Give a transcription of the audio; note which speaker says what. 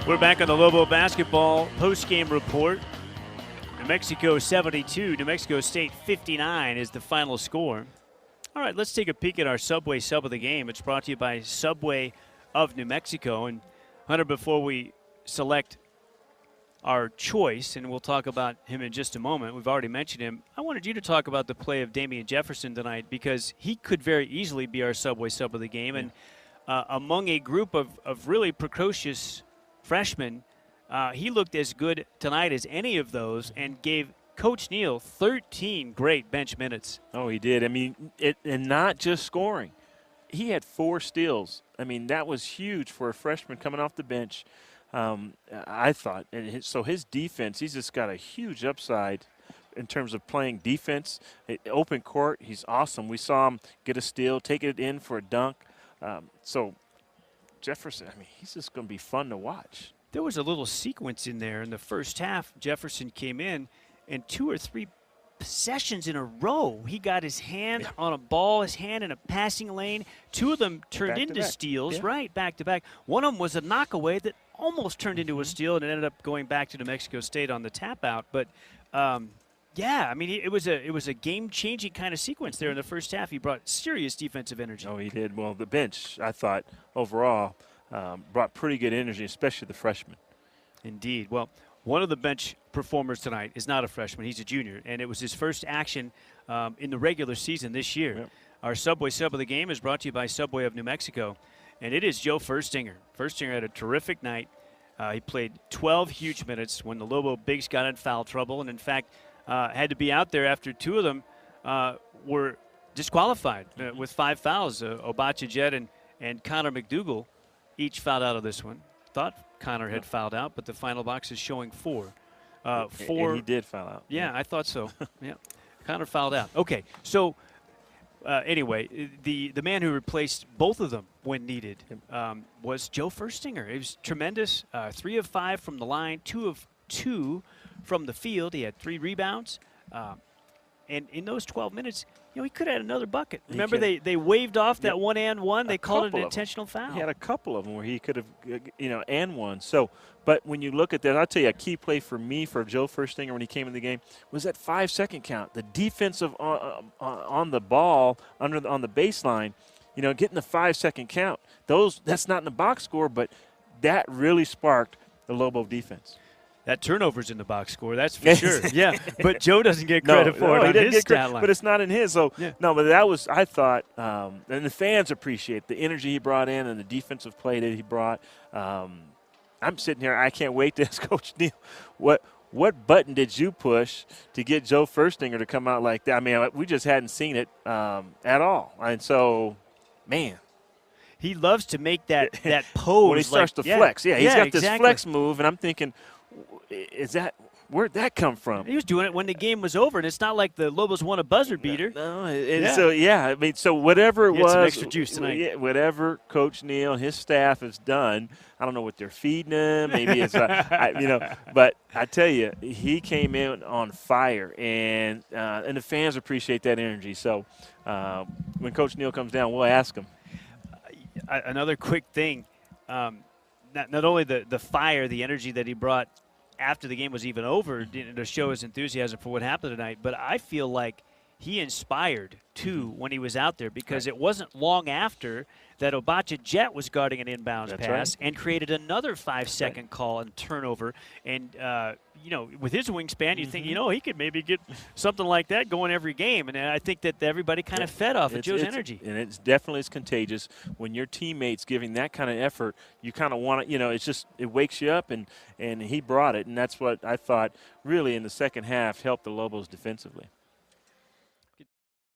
Speaker 1: We're back on the Lobo basketball post-game report. New Mexico 72, New Mexico State 59 is the final score. All right, let's take a peek at our Subway sub of the game. It's brought to you by Subway of New Mexico. And Hunter, before we select our choice, and we'll talk about him in just a moment, we've already mentioned him, I wanted you to talk about the play of Damian Jefferson tonight, because he could very easily be our Subway sub of the game. And among a group of really precocious freshmen, he looked as good tonight as any of those and gave Coach Neal 13 great bench minutes.
Speaker 2: Oh, he did. I mean, and not just scoring. He had 4 steals. I mean, that was huge for a freshman coming off the bench, I thought. And so his defense, he's just got a huge upside in terms of playing defense. Open court, he's awesome. We saw him get a steal, take it in for a dunk. So Jefferson, I mean, he's just going to be fun to watch.
Speaker 1: There was a little sequence in there in the first half. Jefferson came in, and 2 or 3 possessions in a row, he got his hand on a ball, his hand in a passing lane. 2 of them turned into steals, right, back to back. One of them was a knockaway that almost turned into a steal, and it ended up going back to New Mexico State on the tap out. But yeah, I mean, it was a game-changing kind of sequence there in the first half. He brought serious defensive energy.
Speaker 2: Oh, he did. Well, the bench, I thought, overall, brought pretty good energy, especially the freshmen.
Speaker 1: Indeed. Well, one of the bench performers tonight is not a freshman. He's a junior, and it was his first action in the regular season this year.
Speaker 2: Yep.
Speaker 1: Our Subway sub of the game is brought to you by Subway of New Mexico, and it is Joe Furstinger. Furstinger had a terrific night. He played 12 huge minutes when the Lobo Bigs got in foul trouble, and in fact had to be out there after 2 of them were disqualified with 5 fouls. Obacha Jet and Connor McDougal each fouled out of this one. Thought Connor had fouled out, but the final box is showing 4. 4.
Speaker 2: And he did foul out.
Speaker 1: Yeah, I thought so. Yeah, Connor fouled out. Okay, so anyway, the man who replaced both of them when needed was Joe Furstinger. He was tremendous. 3 of 5 from the line, 2 of 2 from the field. He had 3 rebounds. And in those 12 minutes, he could have had another bucket. Remember, they waved off that 1-and-1. They called it an intentional foul.
Speaker 2: He had a couple of them where he could have, and one. So, but when you look at that, I'll tell you, a key play for me, for Joe Furstinger when he came in the game, was that 5-second count. The defensive on the ball, on the baseline, getting the 5-second count. That's not in the box score, but that really sparked the Lobo defense.
Speaker 1: That turnover's in the box score, that's for sure. Yeah, but Joe doesn't get credit for it on his stat line.
Speaker 2: But it's not in his. So, no, but that was, I thought, and the fans appreciate the energy he brought in and the defensive play that he brought. I'm sitting here, I can't wait to ask Coach Neal, what button did you push to get Joe Furstinger to come out like that? I mean, we just hadn't seen it at all. And so, man.
Speaker 1: He loves to make that pose.
Speaker 2: When he starts to flex. Yeah, he's got this flex move, and I'm thinking, where'd that come from?
Speaker 1: He was doing it when the game was over, and it's not like the Lobos won a buzzer beater.
Speaker 2: No, so I mean, so whatever it was,
Speaker 1: some extra juice tonight.
Speaker 2: Whatever Coach Neal and his staff has done, I don't know what they're feeding him. Maybe it's, but I tell you, he came in on fire, and the fans appreciate that energy. So when Coach Neal comes down, we'll ask him.
Speaker 1: Another quick thing. Not only the fire, the energy that he brought after the game was even over to show his enthusiasm for what happened tonight, but I feel like he inspired, too, when he was out there, because it wasn't long after that Obacha Jet was guarding an inbounds pass and created another 5-second call and turnover. And, with his wingspan, you think, he could maybe get something like that going every game. And I think that everybody kind of fed off of Joe's energy.
Speaker 2: And it's definitely contagious. When your teammates giving that kind of effort, you kind of want to, it wakes you up, and he brought it. And that's what I thought really in the second half helped the Lobos defensively.